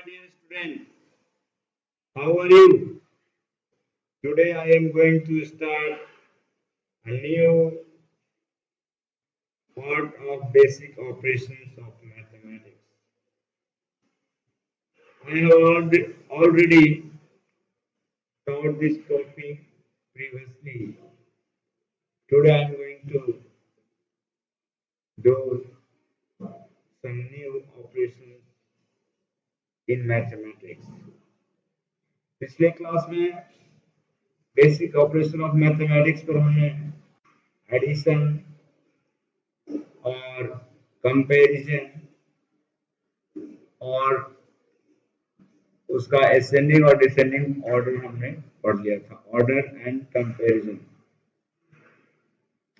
my dear student. How are you? Today I am going to start a new part of basic operations of mathematics. I have already taught this topic previously. Today I am going to do some new operations in mathematics. पिछले class में basic operation of mathematics पर हमने addition और comparison और उसका ascending और descending order हमने पढ़ लिया था, order and comparison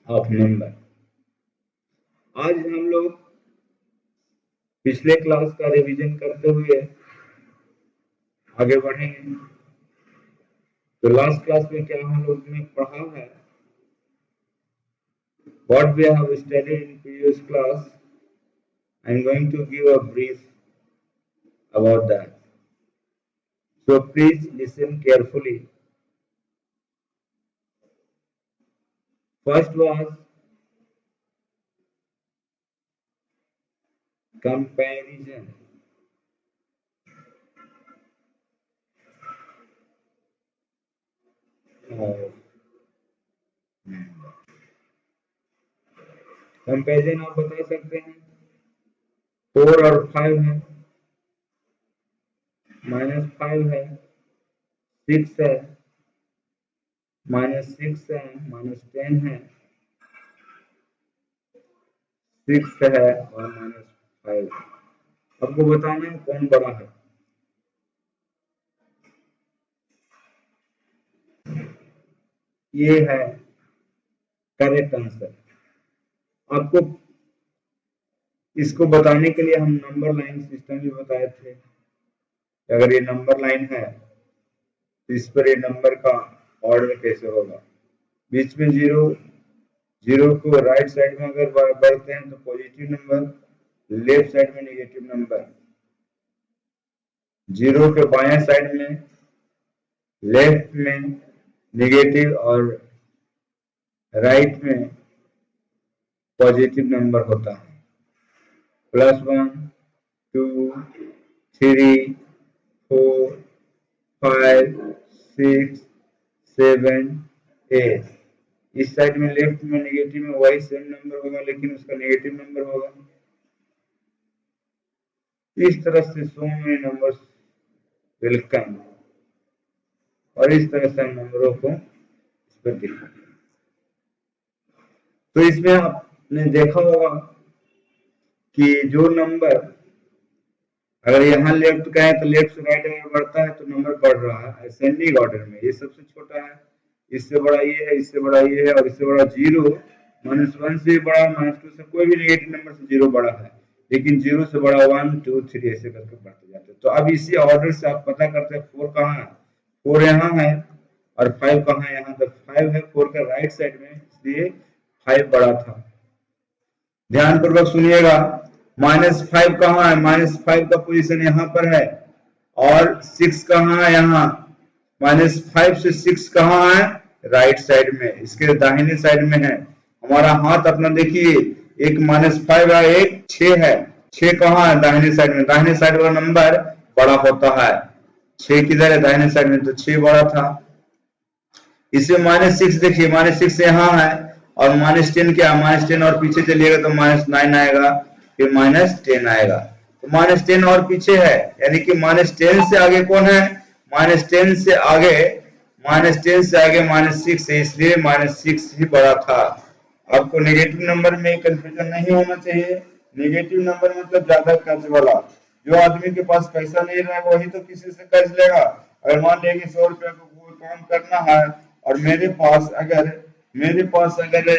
of number. आज हम लोग पिछले क्लास का रिवीजन करते हुए आगे बढ़ेंगे। तो लास्ट क्लास में क्या हम लोग ने पढ़ा है, what we have studied in previous class. I am going to give a brief about that. So please listen carefully. First was comparison. Comparison आप बता सकते हैं 4 और 5 है, -5 है, 6 है, -6 है, -10 है, 6 है और -5। आपको बताना है कौन बड़ा है। ये है करेक्ट आंसर। आपको इसको बताने के लिए हम नंबर लाइन सिस्टम भी बताए थे। अगर ये नंबर लाइन है तो इस पर ये नंबर का ऑर्डर कैसे होगा। बीच में जीरो को राइट साइड में अगर बढ़ते हैं तो पॉजिटिव नंबर, लेफ्ट साइड में नेगेटिव नंबर, जीरो के बाएं साइड में लेफ्ट में नेगेटिव और राइट में पॉजिटिव नंबर होता है। +1, 2, 3, 4, 5, 6, 7, 8। इस साइड में लेफ्ट में नेगेटिव में वही सेम नंबर होगा, लेकिन उसका नेगेटिव नंबर होगा। इस तरह से so many numbers will come, और इस तरह से हम नंबरों को इस पर दिखाएंगे। तो इसमें आपने देखा होगा कि जो नंबर अगर यहाँ लेफ्ट का है तो लेफ्ट से राइट अगर बढ़ता है तो नंबर बढ़ रहा है असेंडिंग ऑर्डर में। ये सबसे छोटा है, इससे बड़ा ये है, इससे बड़ा ये है, और इससे बड़ा 0, -1 से बड़ा, -2 से, कोई भी नेगेटिव नंबर से 0 बड़ा है, लेकिन 0 से बड़ा 1, 2, 3 ऐसे करके बढ़ते जाते हैं। तो अब इसी ऑर्डर से आप पता करते हैं 4 कहाँ है। 4 यहाँ है और 5 कहाँ है, यहाँ तक 5 है 4 का राइट साइड में, इसलिए 5 बड़ा था। ध्यान पूर्वक सुनिएगा, -5 कहाँ है, -5 का पोजीशन यहाँ पर है, और 6 कहाँ है, यहाँ। -5 से 6 कहाँ है, राइट साइड में, इसके दाहिने साइड में है। हमारा हाथ अपना देखिए, एक -5 है, एक 6 है। 6 कहाँ है, दाहिने साइड में। दाहिने साइड वाला नंबर बड़ा होता है। 6 किधर है, दाहिने साइड में, तो 6 बड़ा था। इसमें -6 देखिए, -6 यहाँ है, और -10 क्या, -10 और पीछे चलिएगा तो -9 आएगा, फिर -10 आएगा। तो -10 और पीछे है, यानी कि -10 से आगे कौन है, -10 से आगे -6 है, इसलिए -6 ही बड़ा था। आपको नेगेटिव नंबर में कंफ्यूजन नहीं होना चाहिए। नेगेटिव नंबर मतलब ज्यादा कर्ज वाला। जो आदमी के पास पैसा नहीं रहेगा वही तो किसी से कर्ज लेगा। अगर मान लिया कि 100 रुपया को कोई काम करना है और मेरे पास अगर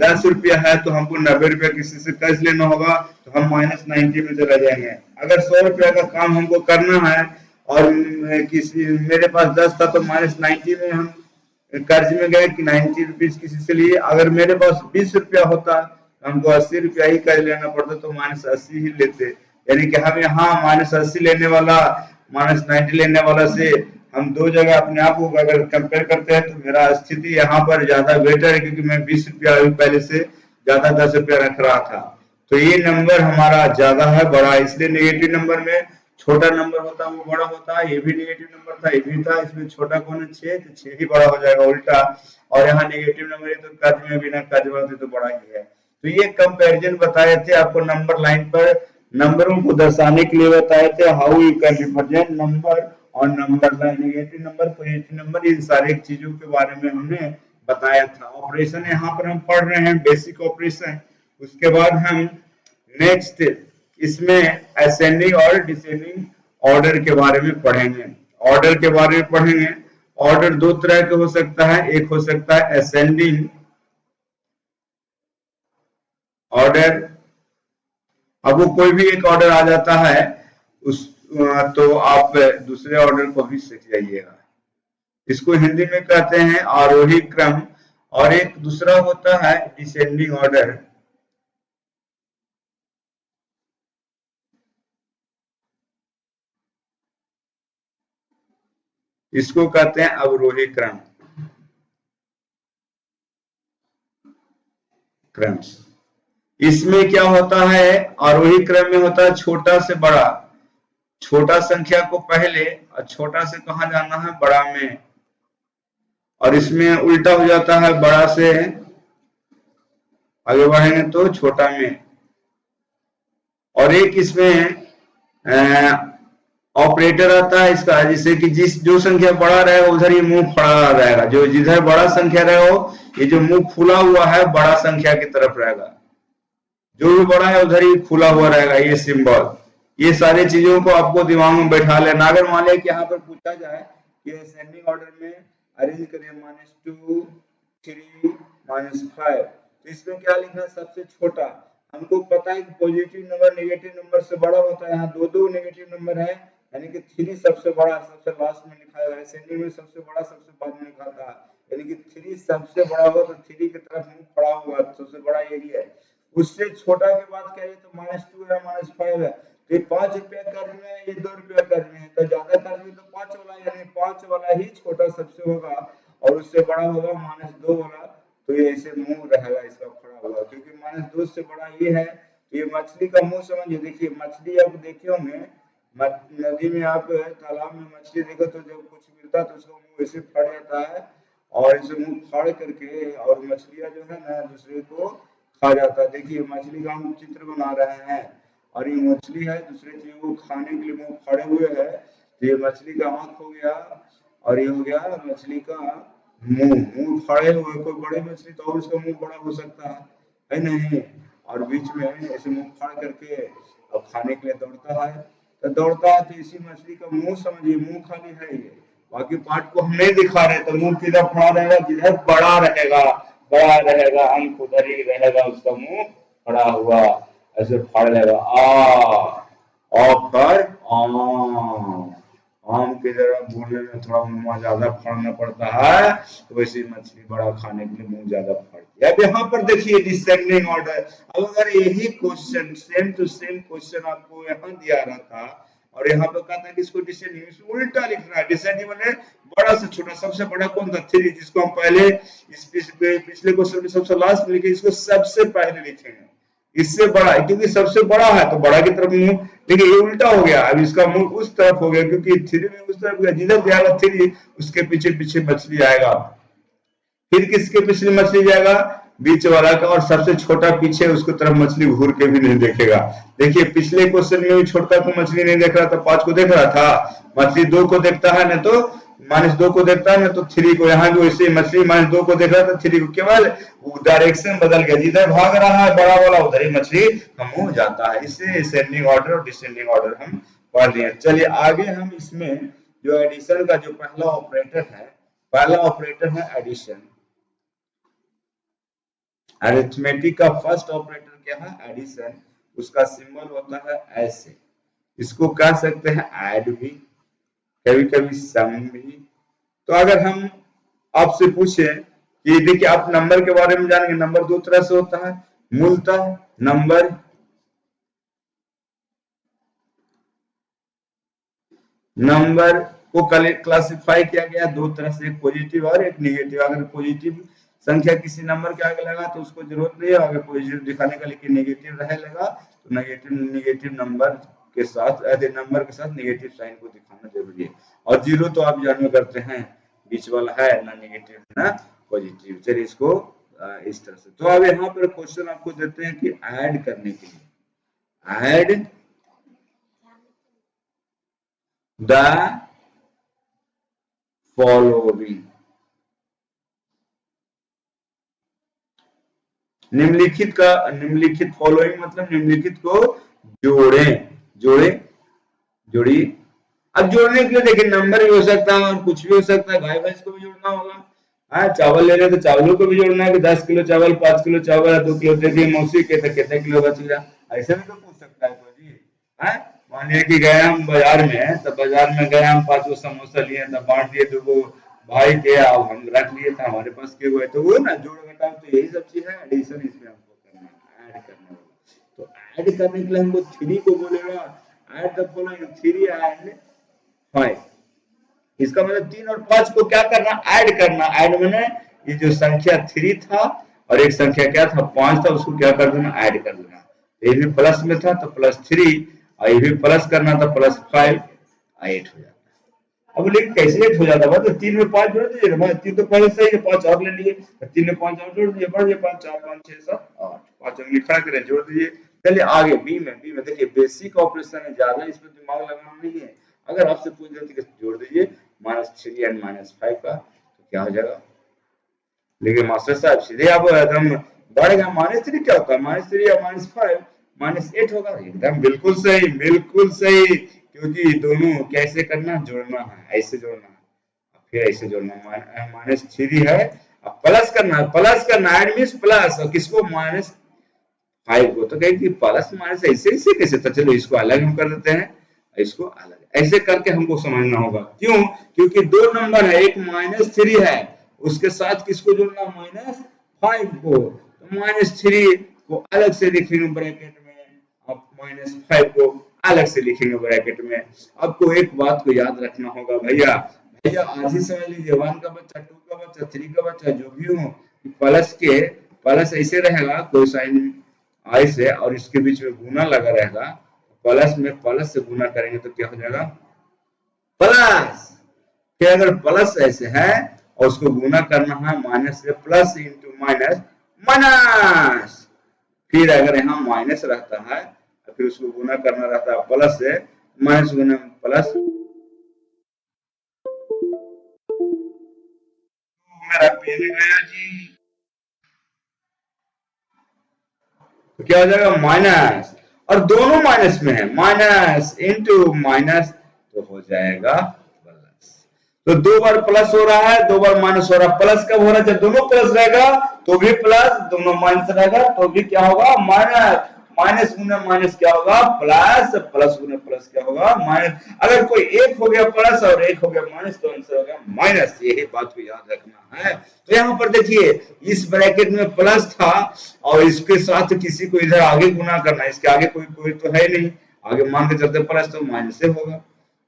10 रुपया है तो हमको 90 रुपया किसी से कर्ज लेना होगा, तो हम -90 में चले जाएंगे। अगर 100 रुपया का काम हमको करना है और मेरे पास 10 था तो -90 में हम कर्ज में गए कि 90 रुपीज किसी से लिए। अगर मेरे पास 20 रुपया होता हमको 80 रुपया ही कर्ज लेना पड़ता तो -80 ही लेते। यानी कि हम यहाँ -80 लेने वाला -90 लेने वाला से हम दो जगह अपने आप को अगर कंपेयर करते हैं तो मेरा स्थिति यहाँ पर ज्यादा बेटर है, क्योंकि मैं 20 रुपया पहले से ज्यादा 10 रुपया रख रहा था। तो ये नंबर हमारा ज्यादा है, बड़ा, इसलिए नेगेटिव नंबर में छोटा नंबर होता है वो बड़ा होता है। ये भी नेगेटिव नंबर था, ये भी था, इसमें छोटा कौन है 6, तो 6 ही बड़ा हो जाएगा उल्टा। और यहाँ नेगेटिव नंबर है तो कर्ज में बिना कर्ज वाले तो बड़ा ही है। तो ये कंपैरिजन बताए थे आपको, नंबर लाइन पर नंबरों को दर्शाने के लिए बताए थे, how you can represent number और number line, negative number, positive number, इन सारे चीजों के बारे में हमने बताया था। ऑपरेशन यहाँ पर हम पढ़ रहे हैं बेसिक ऑपरेशन। उसके बाद हम नेक्स्ट इसमें असेंडिंग और डिसेंडिंग ऑर्डर के बारे में पढ़ेंगे। ऑर्डर के बारे में पढ़ेंगे। ऑर्डर दो तरह के हो सकता है, एक हो सकता है असेंडिंग ऑर्डर। अब वो कोई भी एक ऑर्डर आ जाता है उस तो आप दूसरे ऑर्डर को भी सीख जाइएगा। इसको हिंदी में कहते हैं आरोही क्रम। और एक दूसरा होता है डिसेंडिंग ऑर्डर। इसको कहते हैं अवरोही क्रम। इसमें क्या होता है, आरोही क्रम में होता है छोटा से बड़ा, छोटा संख्या को पहले और छोटा से कहां जाना है, बड़ा में। और इसमें उल्टा हो जाता है, बड़ा से आगे बढ़ेंगे तो छोटा में। और एक इसमें ऑपरेटर आता है इसका, जिससे कि जो संख्या बड़ा रहेगा उधर ही मुंह फड़ा रहेगा, जो जिधर बड़ा संख्या रहे हो ये जो मुंह खुला हुआ है बड़ा संख्या की तरफ रहेगा, जो भी बड़ा है उधर ही खुला हुआ रहेगा, ये सिंबल। ये सारी चीजों को आपको दिमाग में बैठा लेना। अगर मान लिया कि यहाँ पर पूछा जाए कि असेंडिंग ऑर्डर में अरेंज करिए -2, 3, -5, तो इसमें क्या लिखना है, सबसे छोटा। हमको पता है कि पॉजिटिव नंबर नेगेटिव नंबर से बड़ा होता है, यहाँ दो नेगेटिव नंबर है, यानी कि 3 सबसे बड़ा, सबसे लास्ट में लिखा है। असेंडिंग में सबसे बड़ा सबसे बाद में लिखा था, यानी कि 3 सबसे बड़ा हो तो 3 की तरफ मुंह पड़ा हुआ, सबसे बड़ा यही है। उससे छोटा के बाद क्या है, तो -2 है, -5 है, तो ये 5 रुपया कर्ज में है, ये 2 रुपया कर्ज में है, तो ज्यादा कर्ज में तो 5 वाला, यानी 5 वाला ही छोटा सबसे होगा, और उससे बड़ा होगा -2 वाला। तो ये ऐसे मुंह रहेगा इसका खड़ा हुआ, क्योंकि -2 से बड़ा ये है। तो ये मछली का मुंह समझिए। देखिए मछली आप देखे होंगे, नदी में आप तालाब में मछली देखो तो जब कुछ मिलता है तो उसका मुंह ऐसे फट जाता है, और इसे मुंह फाड़ करके और मछलियां जो है ना दूसरे को खा जाता है। देखिए मछली का हम चित्र बना रहे हैं, और ये मछली है, दूसरे चीज को खाने के लिए मुंह फाड़े हुए है। तो ये मछली का आंख हो गया, और ये हो गया मछली का मुंह फाड़े हुए। कोई बड़ी मछली तो और उसका मुंह बड़ा हो सकता है नहीं, और बीच में ऐसे मुंह फाड़ करके अब खाने के लिए दौड़ता है। तो दौड़ता है तो इसी मछली का मुंह समझिए, मुंह खाली है ये, बाकी पार्ट को हम नहीं दिखा रहे, तो मुंह किधर फड़ा रहेगा, जिधर बड़ा रहेगा, बड़ा रहेगा अंक उधर ही रहेगा उसका मुंह फड़ा हुआ, ऐसे फाड़ लेगा। पर आम की तरह बोलने में थोड़ा मुंह ज्यादा फाड़ना पड़ता है, तो वैसे मछली बड़ा खाने के लिए मुंह ज्यादा फाड़ दिया। अब यहाँ पर देखिए डिसेंडिंग ऑर्डर। अब अगर यही question same to same question आपको यहाँ दिया रहा था, और यहाँ पे कहता है कि इसको डिसेंडिंग उल्टा लिखना है। डिसेंडिंग मैंने बड़ा से छोटा, सबसे बड़ा कौन था 3, जिसको हम पहले पिछले क्वेश्चन में सबसे लास्ट में लिखे, इसको सबसे पहले लिखेंगे। इससे बड़ा, क्योंकि सबसे बड़ा है तो बड़ा की तरफ मुंह, देखिए ये उल्टा हो गया, अब इसका मुंह उस तरफ हो गया, क्योंकि 3 में उस तरफ गया, जिधर जाएगा 3 उसके पीछे पीछे मछली आएगा। फिर किसके पीछे मछली जाएगा, बीच वाला का, और सबसे छोटा पीछे उसको तरफ मछली घूर के भी नहीं देखेगा। देखिए पिछले क्वेश्चन में भी छोटा को मछली नहीं देख रहा था, 5 को देख रहा था, मछली 2 को देखता है ना, तो -2 को देखता है ना, तो 3 को, यहाँ भी वैसे मछली -2 को देख रहा था, 3 को, केवल डायरेक्शन बदल गया, जिधर भाग रहा है बड़ा वाला उधर ही मछली का मुंह जाता है। इससे असेंडिंग ऑर्डर और डिसेंडिंग ऑर्डर हम पढ़ लिए। चलिए आगे हम इसमें जो एडिशन का जो पहला ऑपरेटर है, पहला ऑपरेटर है एडिशन। अरिथमेटिक का फर्स्ट ऑपरेटर क्या है, एडिशन। उसका सिंबल होता है ऐसे, इसको कह सकते हैं ऐड भी, कभी कभी सम भी। तो अगर हम आपसे पूछे कि देखिए आप नंबर के बारे में जानेंगे, नंबर 2 तरह से होता है। मूलतः नंबर नंबर को क्लासिफाई किया गया दो तरह से, एक पॉजिटिव और एक नेगेटिव। अगर पॉजिटिव संख्या किसी नंबर के आगे लगा तो उसको जरूरत नहीं है, अगर पॉजिटिव दिखाने का लेकिन नेगेटिव रहे लगा तो नेगेटिव नंबर के साथ नेगेटिव साइन को दिखाना जरूरी है। और जीरो तो आप जानवे करते हैं बीच वाला है, ना नेगेटिव ना पॉजिटिव। चलिए इसको इस तरह से। तो अब यहाँ पर क्वेश्चन आपको देते हैं कि ऐड करने के लिए, ऐड द फॉलोइंग, निम्नलिखित फॉलोइंग मतलब निम्नलिखित को जोड़िए। अब जोड़ने के लिए देखिए नंबर भी हो सकता है और कुछ भी हो सकता है, गाय भैंस को भी जोड़ना होगा। हाँ, चावल ले रहे तो चावलों को भी जोड़ना है कि 10 किलो चावल, 5 किलो चावल, 2 किलो दे दिए मौसी के तो कितने किलो बच गया, ऐसे भी तो पूछ सकता है कोई जी। हाँ, मान लिया कि गए हम बाजार में, तो बाजार में गए हम 5 समोसा लिए, तब बांट दिए 2 भाई के, अब हम रख लिए था हमारे पास के हुए, तो वो ना जोड़ घटाव, तो यही सब चीज है एडिशन, इसमें हमको करना है, ऐड करना होगा। तो ऐड करने के लिए हमको 3 को बोलेगा, ऐड द फॉलोइंग 3 एंड 5। इसका मतलब 3 और 5 को क्या करना, ऐड करना। ऐड मैंने ये जो संख्या 3 था और एक संख्या क्या था 5 था, उसको क्या कर देना, ऐड कर देना। ये भी प्लस में था तो +3, और ये भी प्लस करना था +5, 8 हो जाता। अब लेकिन कैसे 8 हो जाता है, तो 3 में 5 जोड़ दीजिए ना, 3 तो पहले सही है, 5 और ले लिए, 3 में 5 और जोड़ दिए, बढ़ गया 5, 4, 5, 6, 7, 8, 5 अंगली खड़ा करें, जोड़ दीजिए। चलिए आगे बी में देखिए बेसिक ऑपरेशन है, ज्यादा इसमें दिमाग लगाना नहीं है। अगर आपसे पूछ देती कि जोड़ दीजिए -3 एंड -5 का, तो क्या हो जाएगा। लेकिन मास्टर साहब सीधे आप एकदम बढ़ेगा, -3 क्या होता है, -3 या -5 -8 होगा, एकदम बिल्कुल सही, बिल्कुल सही। क्योंकि दोनों कैसे करना, जोड़ना है, ऐसे जोड़ना है, फिर ऐसे जोड़ना है, -3 है, अब प्लस करना है, ऐड मींस प्लस, और किसको, -5 को। तो कहेंगे प्लस माइनस ऐसे ऐसे कैसे, तो चलो इसको अलग हम कर देते हैं, इसको अलग ऐसे करके हमको समझना होगा। क्यों, क्योंकि 2 नंबर है, एक -3 है, उसके साथ किसको जोड़ना, -5 को, तो -3 को अलग से लिखेंगे ब्रैकेट में, अब -5 को अलग से लिखेंगे ब्रैकेट में। आपको एक बात को याद रखना होगा भैया, आज ही समझ लीजिए, 1 का बच्चा, 2 का बच्चा, 3 का बच्चा, जो भी हो, प्लस ऐसे रहेगा, कोई साइन आई से और इसके बीच में गुना लगा रहेगा, प्लस में प्लस से गुना करेंगे तो क्या हो जाएगा, प्लस। फिर अगर प्लस ऐसे है और उसको गुना करना है माइनस से, प्लस इंटू माइनस, माइनस। फिर अगर यहाँ माइनस रहता है तो फिर उसको गुना करना रहता है प्लस से, माइनस गुना प्लस। मेरा पेन गया जी, तो क्या हो जाएगा, माइनस, और दोनों माइनस में है, माइनस इंटू माइनस, तो हो जाएगा प्लस। तो 2 बार प्लस हो रहा है, 2 बार माइनस हो रहा है। प्लस कब हो रहा है, जब दोनों प्लस रहेगा तो भी प्लस, दोनों माइनस रहेगा तो भी क्या होगा, माइनस। माइनस गुना माइनस क्या होगा, प्लस, प्लस गुना प्लस क्या होगा, माइनस। अगर कोई एक हो गया प्लस और एक हो गया माइनस, तो आंसर होगा माइनस। यही बात को याद रखना है। तो यहाँ पर देखिए इस ब्रैकेट में प्लस था और इसके साथ किसी को इधर आगे गुना करना है, इसके आगे कोई कोई तो है नहीं, आगे मान के चलते प्लस, तो माइनस से होगा,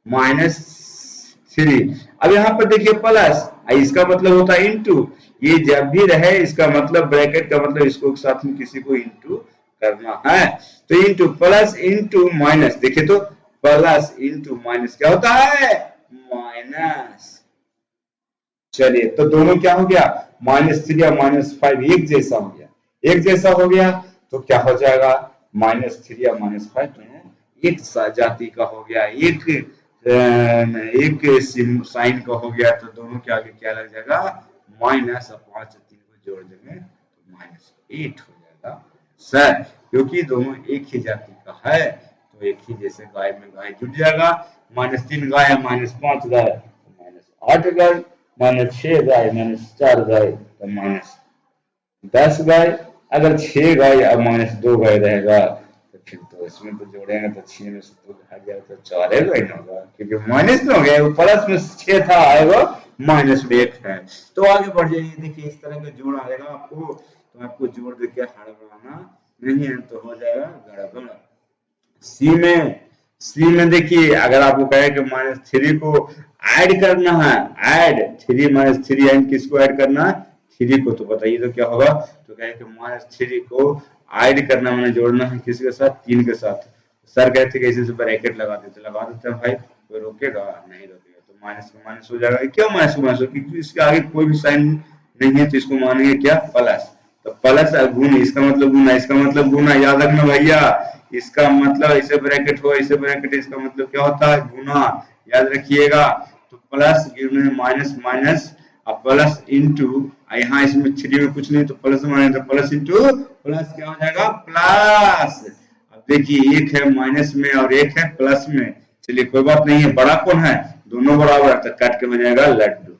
-3। अब यहाँ पर देखिए प्लस, इसका मतलब होता है इंटू, ये जब भी रहे इसका मतलब ब्रैकेट का मतलब इसको साथ में किसी को इंटू करना है, तो इंटू प्लस इंटू माइनस, देखिए तो प्लस इंटू माइनस क्या होता है, माइनस। चलिए तो दोनों क्या हो गया, -3 और -5 एक जैसा हो गया, एक जैसा हो गया तो क्या हो जाएगा, -3 और -5 दोनों एक जाति का हो गया, एक साइन का हो गया, तो दोनों के आगे क्या लग जाएगा, माइनस, और 5 3 को जोड़ देंगे तो -8 हो जाएगा सर। क्योंकि दोनों एक ही जाति का है तो एक ही, जैसे गाय में गाय जुड़ जाएगा, -3 गाय है, -5 गाय, -8 गाय, -6 गाय, -4 गाय, तो -10 गाय। अगर 6 गाय और -2 गाय रहेगा तो फिर तो इसमें तो जोड़ेंगे तो 6 में से 2 भाग गया तो 4 गाय ना होगा, क्योंकि माइनस में हो गया, वो प्लस में 6 था आएगा, माइनस में 1 है। तो आगे बढ़ जाइए, देखिए इस तरह का जोड़ आएगा आपको, तो आपको जोड़ देके हड़बड़ाना नहीं है, तो हो जाएगा गड़बड़। सी सी में देखिए अगर आपको कहे कि -3 को ऐड करना है, ऐड 3 -3 एंड किसको ऐड करना है, 3 को, तो बताइए तो क्या होगा, तो कहे कि -3 को ऐड करना, मैंने जोड़ना है किसके साथ, 3 के साथ। सर कहते कि ऐसे से ब्रैकेट लगा देते हैं भाई, कोई रोकेगा नहीं, रोकेगा, तो माइनस का माइनस हो जाएगा। क्यों माइनस को माइनस, क्योंकि इसके आगे कोई भी साइन नहीं है, तो इसको मानेंगे क्या, प्लस। तो प्लस गुण, इसका मतलब गुना, इसका मतलब गुना, याद रखना भैया, इसका मतलब ऐसे ब्रैकेट हो, ऐसे ब्रैकेट, इसका मतलब क्या होता है, गुना, याद रखिएगा। तो प्लस माइनस माइनस, अब प्लस इंटू, यहाँ इसमें 3 में कुछ नहीं, तो प्लस माइनस, तो प्लस इंटू प्लस क्या हो जाएगा, प्लस। अब देखिए एक है माइनस में और एक है प्लस में, चलिए कोई बात नहीं है, बड़ा कौन है, दोनों बराबर, तो काट के बन जाएगा लड्डू।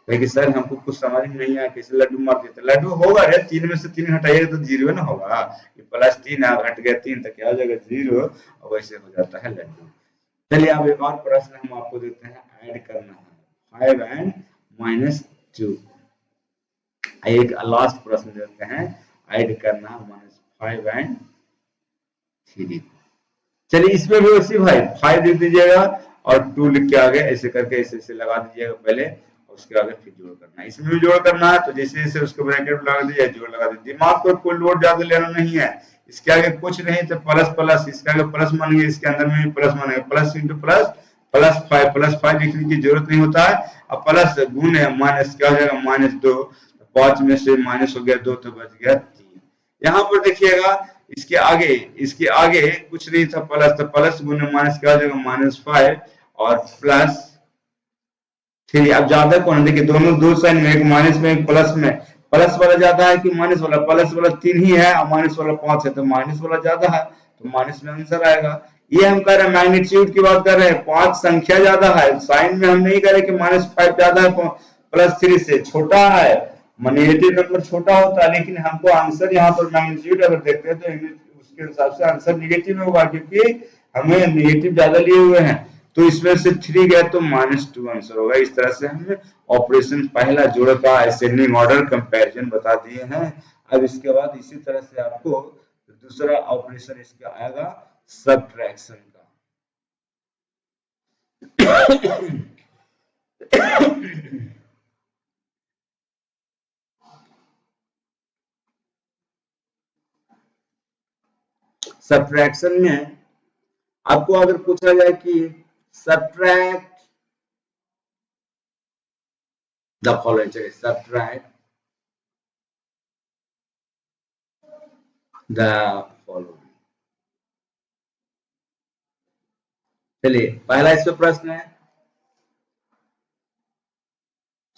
लेकिन सर हमको कुछ समझ में नहीं आया, कैसे लड्डू मार देते, लड्डू होगा रे, 3 में से 3 हटाइएगा तो 0 ना होगा, ये +3 है, घट गया 3, तो क्या हो जाएगा 0, और वैसे हो जाता है लड्डू। चलिए अब एक और प्रश्न हम आपको देते हैं, ऐड करना है 5 एंड -2, एक लास्ट प्रश्न देते हैं, ऐड करना है -5 एंड 3। चलिए इसमें भी उसी भाई 5 लिख दीजिएगा और 2 लिख के आगे ऐसे करके ऐसे ऐसे लगा दीजिएगा पहले, और उसके आगे फिर जोड़ करना है, इसमें भी जोड़ करना है, तो जैसे जैसे उसको ब्रैकेट लगा दीजिए, जोड़ लगा दीजिए, दिमाग को कोई लोड ज्यादा लेना नहीं है, इसके आगे कुछ नहीं, तो प्लस प्लस, इसके आगे प्लस मानेंगे, इसके अंदर में भी प्लस मानेंगे, प्लस इंटू प्लस, +5 लिखने की जरूरत नहीं होता है। अब प्लस गुण है, माइनस क्या हो जाएगा, -2, 5 में से माइनस हो गया 2, तो बच गया 3। यहाँ पर देखिएगा इसके आगे कुछ नहीं था, प्लस, तो प्लस गुने माइनस क्या हो जाएगा, -5 और +3। अब ज्यादा कौन है, देखिए दोनों दो साइन में, एक माइनस में एक प्लस में, प्लस वाला ज्यादा है कि माइनस वाला, प्लस वाला 3 ही है और माइनस वाला 5 है, तो माइनस वाला ज्यादा है, तो माइनस में आंसर आएगा। ये हम कर रहे हैं मैग्नीट्यूड की बात कर रहे हैं, 5 संख्या ज्यादा है, साइन में हम नहीं कह रहे कि -5 ज्यादा है +3 से, छोटा है, नेगेटिव नंबर छोटा होता है, लेकिन हमको आंसर यहाँ पर मैग्नीट्यूड अगर देखते हैं तो उसके हिसाब से आंसर निगेटिव होगा, क्योंकि हमें निगेटिव ज्यादा लिए हुए हैं, तो इसमें से 3 गए तो -2 आंसर होगा। इस तरह से हमने ऑपरेशन पहला जोड़ का असेंडिंग ऑर्डर कंपैरिजन बता दिए हैं। अब इसके बाद इसी तरह से आपको दूसरा ऑपरेशन इसका आएगा सब्ट्रैक्शन का। सब्ट्रैक्शन में आपको अगर पूछा जाए कि सब्ट्रैक्ट द फॉलोइंग, चलिए सब्ट्रैक्ट द फॉलोइंग, चलिए पहला इसमें प्रश्न है,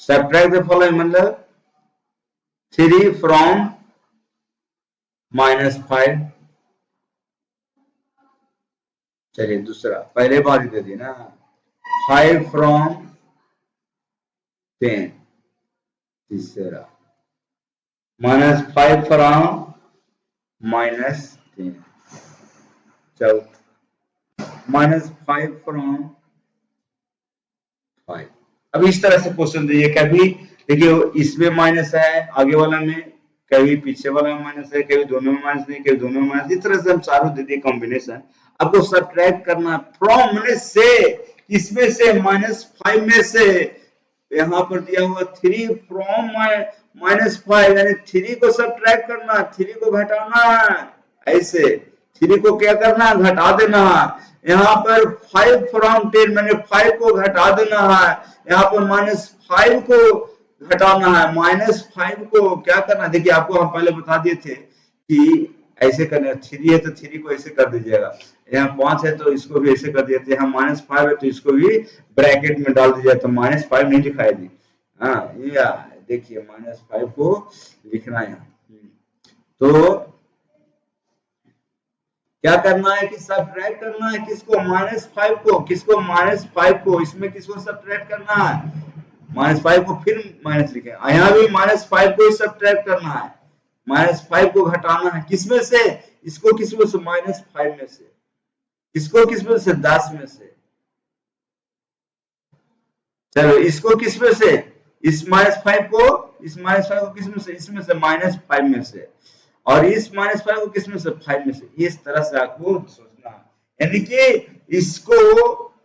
सब्ट्रैक्ट द फॉलोइंग मतलब 3 फ्रॉम -5। चलिए दूसरा, पहले बार ही दे दी ना, 5 फ्रॉम 10। तीसरा -5 फ्रॉम -10। चौथा -5 फ्रॉम 5। अब इस तरह से क्वेश्चन दीजिए, कभी देखिए इसमें माइनस है, आगे वाला में, कभी पीछे वाला में माइनस है, कभी दोनों में माइनस नहीं, कभी दोनों में माइनस, इस तरह से हम चारों दे दिए कॉम्बिनेशन। आपको सब्ट्रैक्ट करना, फ्रॉम मैंने से, इसमें से -5 में से, यहाँ पर दिया हुआ 3 फ्रॉम -5, यानी 3 को सब्ट्रैक्ट करना, 3 को घटाना है, ऐसे 3 को क्या करना है, घटा देना है। यहाँ पर 5 फ्रॉम 10 मैंने 5 को घटा देना है, यहाँ पर -5 को घटाना है, -5 को क्या करना है, देखिए आपको हम पहले बता दिए थे कि ऐसे करना, 3 है तो 3 को ऐसे कर दीजिएगा, यहाँ 5 है तो इसको भी ऐसे कर दिया, यहाँ -5 है तो इसको भी ब्रैकेट में डाल दीजिए, तो -5 नहीं दिखाई दी, हाँ ये देखिए -5 को लिखना है। तो क्या करना है कि सब्ट्रैक्ट करना है, किसको, -5 को, किसको, -5 को, इसमें किसको सब्ट्रैक्ट करना है, -5 को, फिर माइनस लिखे, यहाँ भी -5 को ही सब्ट्रैक्ट करना है, -5 को घटाना है, किसमें से, इसको किसमें से, -5 में से, इसको किसमें से, 10 में से, चलो इसको किसमें से, इस -5 को, इस -5 को किसमें से, इसमें से -5 में से, और इस -5 को किसमें से 5 में से, इस तरह से आपको सोचना है। यानी कि इसको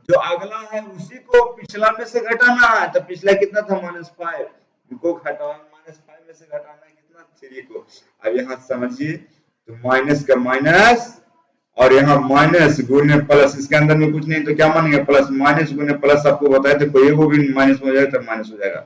जो अगला है उसी को पिछला में से घटाना है। तो पिछला कितना था -5, इनको घटाना -5 में से घटाना है कितना 3 को। अब यहाँ समझिए तो माइनस का माइनस और यहाँ माइनस गुने प्लस, इसके अंदर में कुछ नहीं तो क्या मानेंगे प्लस, माइनस गुने प्लस आपको बताया तो कोई को भी माइनस हो जाएगा तो माइनस हो जाएगा।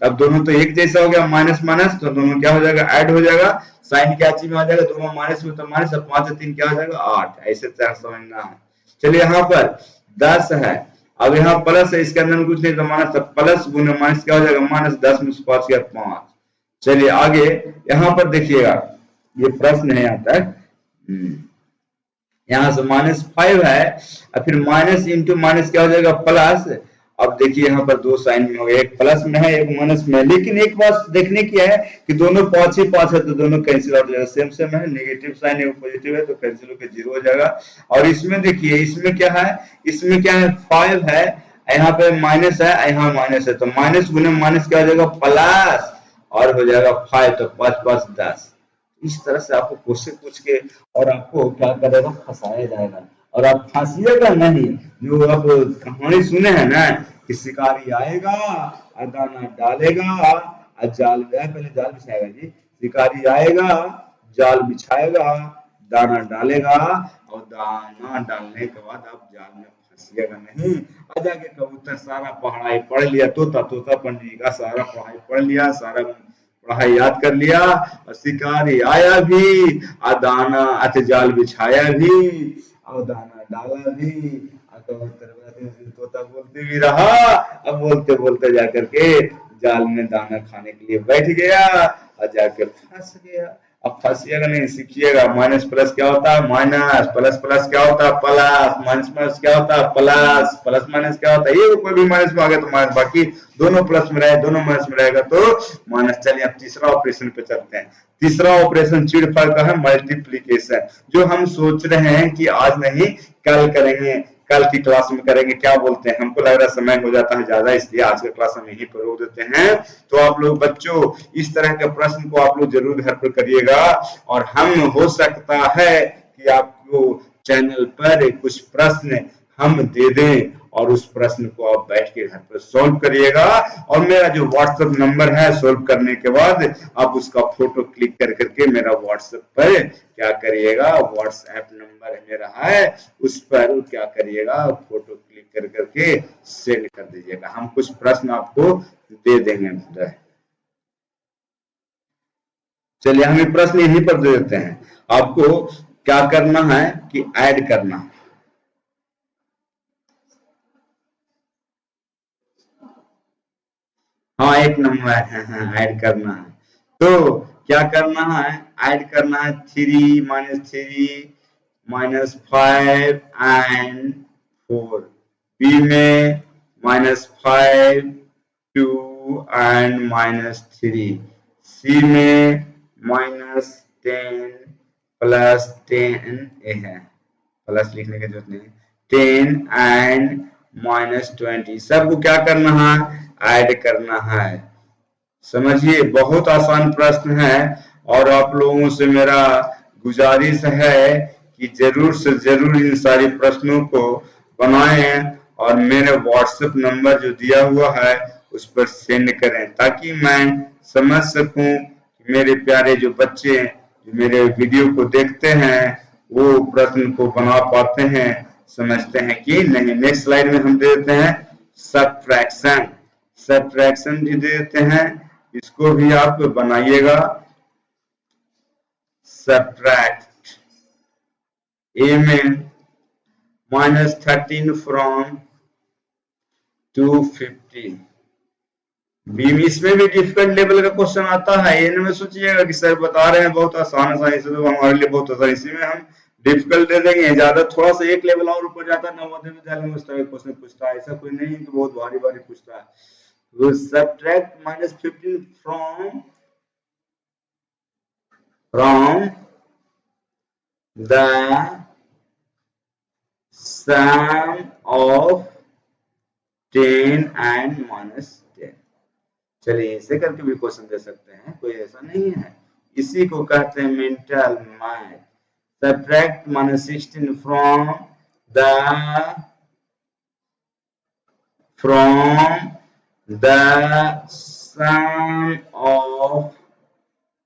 अब दोनों तो एक जैसा हो गया माइनस माइनस, तो दोनों क्या हो जाएगा ऐड हो जाएगा, साइन क्या चीज में आ जाएगा, दोनों माइनस में तो माइनस, 5 से 3 क्या हो जाएगा 8, ऐसे तरह समझना है। चलिए यहाँ पर 10 है, अब यहाँ प्लस है, इसके अंदर में कुछ नहीं तो माइनस, प्लस गुने माइनस क्या हो जाएगा माइनस, 10 में से 5 गया 5। चलिए आगे यहाँ पर देखिएगा, ये प्रश्न है यहाँ तक, यहाँ से -5 है और फिर माइनस इंटू माइनस क्या हो जाएगा प्लस। अब देखिए यहाँ पर दो साइन में हो गया, एक प्लस में है एक माइनस में है, लेकिन एक बात देखने की है कि दोनों 5 ही 5 है तो दोनों कैंसिल आउट हो जाएगा, सेम सेम है, नेगेटिव साइन है पॉजिटिव है तो कैंसिल होकर 0 हो जाएगा। और इसमें देखिए इसमें क्या है, इसमें क्या है 5 है, यहाँ पे माइनस है, यहाँ माइनस है, तो माइनस गुने माइनस क्या हो जाएगा प्लस और हो जाएगा 5, तो 5 5 10। इस तरह से आपको क्वेश्चन पूछ के और आपको क्या करेगा फंसाया जाएगा, और आप फंसिएगा नहीं। जो आप कहानी सुने हैं ना कि शिकारी आएगा और दाना डालेगा और जाल, पहले जाल बिछाएगा जी, शिकारी आएगा जाल बिछाएगा दाना डालेगा और दाना डालने के बाद आप जाल में फंसिएगा नहीं। आ जाके कबूतर सारा पढ़ाई पढ़ लिया, तोता तोता पंडित जी का सारा पढ़ाई पढ़ लिया, सारा पढ़ाई याद कर लिया और शिकारी आया भी और दाना जाल बिछाया भी और दाना डाला भी, तोता बोलते भी रहा, अब बोलते बोलते जाकर के जाल में दाना खाने के लिए बैठ गया और जाके फंस गया। अब फंसिएगा नहीं सीखिएगा, माइनस प्लस क्या होता है माइनस, प्लस प्लस क्या होता है प्लस, माइनस माइनस क्या होता है प्लस, प्लस माइनस क्या होता है, ये कोई भी माइनस में आ गया तो माइनस, बाकी दोनों प्लस में रहे दोनों माइनस में रहेगा तो माइनस। चलिए अब तीसरा ऑपरेशन पे चलते हैं। तीसरा ऑपरेशन चिड़फल का है मल्टीप्लीकेशन, जो हम सोच रहे हैं कि आज नहीं कल करेंगे, कल की क्लास में करेंगे, क्या बोलते हैं, हमको लग रहा है समय हो जाता है ज्यादा, इसलिए आज का क्लास हम यहीं पर रोक देते हैं। तो आप लोग बच्चों इस तरह के प्रश्न को आप लोग जरूर घर पर करिएगा, और हम हो सकता है कि आपको चैनल पर कुछ प्रश्न हम दे दें और उस प्रश्न को आप बैठ के घर पर सॉल्व करिएगा। और मेरा जो व्हाट्सएप नंबर है, सॉल्व करने के बाद आप उसका फोटो क्लिक कर करके मेरा व्हाट्सएप पर क्या करिएगा, व्हाट्सएप नंबर मेरा है उस पर क्या करिएगा फोटो क्लिक कर करके सेंड कर दीजिएगा, हम कुछ प्रश्न आपको दे देंगे। चलिए हम ये प्रश्न यहीं पर दे देते हैं, आपको क्या करना है कि ऐड करना, हाँ एक नंबर है ऐड करना है। तो क्या करना है, ऐड करना है 3 -5 एंड 4, बी में -5 2 एंड -3, सी में -10 +10, ए है प्लस लिखने की जरूरत नहीं, 10 एंड -20, सबको क्या करना है ऐड करना है। समझिए बहुत आसान प्रश्न है, और आप लोगों से मेरा गुजारिश है कि जरूर से जरूर इन सारे प्रश्नों को बनाएं और मेरे व्हाट्सएप नंबर जो दिया हुआ है उस पर सेंड करें, ताकि मैं समझ सकूं कि मेरे प्यारे जो बच्चे जो मेरे वीडियो को देखते हैं वो प्रश्न को बना पाते हैं, समझते हैं कि नहीं। नेक्स्ट स्लाइड में हम दे देते हैं सब्ट्रैक्शन, सब्ट्रैक्शन भी दे देते हैं, इसको भी आप बनाइएगा। सब्ट्रैक्ट, ए में -13 फ्रॉम 250, बी में इसमें भी डिफिकल्ट लेवल का क्वेश्चन आता है, ये में सोचिएगा कि सर बता रहे हैं बहुत आसान आसान, इसे तो हमारे लिए बहुत आसान, इसी में हम डिफिकल्ट दे देंगे, ज्यादा थोड़ा सा एक लेवल और ऊपर जाता है नवोदय विद्यालय में उस तरह क्वेश्चन पूछता है, ऐसा कोई नहीं तो बहुत भारी भारी पूछता है। तो subtract -15 from the sum of 10 and -10। चलिए ऐसे करके भी क्वेश्चन दे सकते हैं, कोई ऐसा नहीं है, इसी को कहते हैं mental math. Subtract -16 from the sum of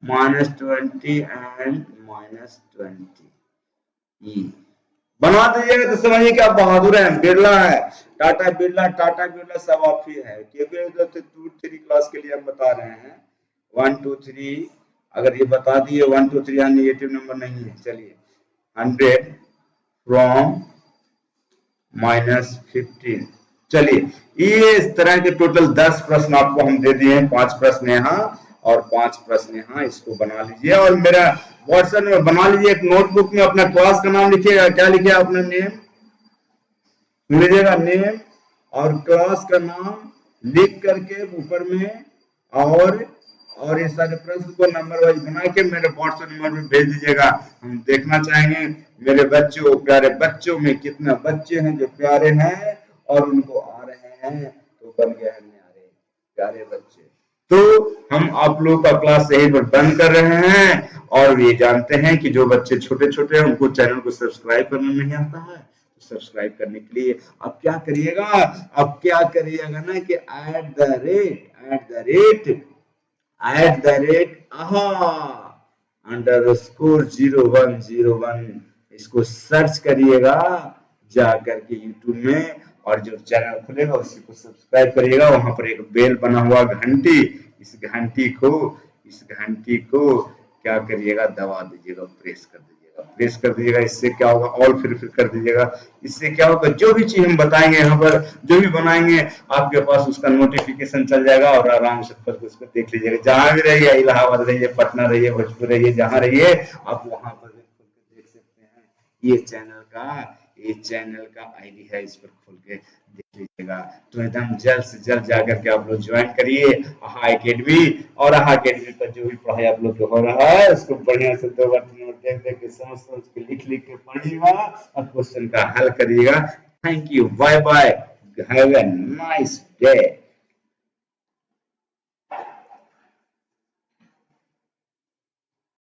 -20 and -20 बना दीजिएगा तो समझिए कि आप बहादुर हैं, बिरला है, टाटा बिरला सब आप ही है, क्योंकि 2-3 क्लास के लिए हम बता रहे हैं। 1 2 3 अगर ये बता दिए 1 2 3 नेगेटिव नंबर नहीं है। चलिए 100 from -15। चलिए ये इस तरह के टोटल 10 प्रश्न आपको हम दे दिए हैं, 5 प्रश्न यहाँ और 5 प्रश्न यहाँ। इसको बना लीजिए और मेरा व्हाट्सएप में बना लीजिए, एक नोटबुक में अपना क्लास का नाम लिखिएगा। क्या लिखिए आपने? नेम लीजिएगा, नेम और क्लास का नाम लिख करके ऊपर में और ये सारे प्रश्न को नंबर वाइज बना के मेरे व्हाट्सएप नंबर में भेज दीजिएगा। हम देखना चाहेंगे मेरे बच्चों, प्यारे बच्चों में कितना बच्चे हैं जो प्यारे हैं और उनको आ रहे हैं, तो बन गए हैं न्यारे प्यारे बच्चे। तो हम आप लोगों का क्लास यही पर बंद कर रहे हैं और ये जानते हैं कि जो बच्चे छोटे छोटे हैं उनको चैनल को सब्सक्राइब करना नहीं आता है। सब्सक्राइब करने के लिए अब क्या करिएगा, ना कि @@0101 इसको सर्च करिएगा जा करके यूट्यूब में, और जो चैनल खुलेगा उसी को सब्सक्राइब करिएगा। वहां पर एक बेल बना हुआ घंटी, इस घंटी को क्या करिएगा, दबा दीजिएगा, प्रेस कर दीजिएगा। इससे क्या होगा, ऑल फिर कर दीजिएगा। इससे क्या होगा, जो भी चीज हम बताएंगे यहाँ पर, जो भी बनाएंगे आपके पास उसका नोटिफिकेशन चल जाएगा और आराम से उसको देख लीजिएगा। जहां भी रहिए, इलाहाबाद रहिए, पटना रहिए, भोजपुर रहिए, जहां रहिए आप वहां पर देख सकते हैं। ये चैनल का आईडी है, इस पर खोल के देख लीजिएगा। तो एकदम जल्द से जल्द जाकर के आप लोग ज्वाइन करिए आहा एकेडमी, और आहा एकेडमी पर जो भी पढ़ाई आप लोग को हो रहा है उसको बढ़िया से 2 बार 3 बार देख के समझ के लिख के पढ़िएगा और क्वेश्चन का हल करिएगा। Thank you, bye bye, have a nice day.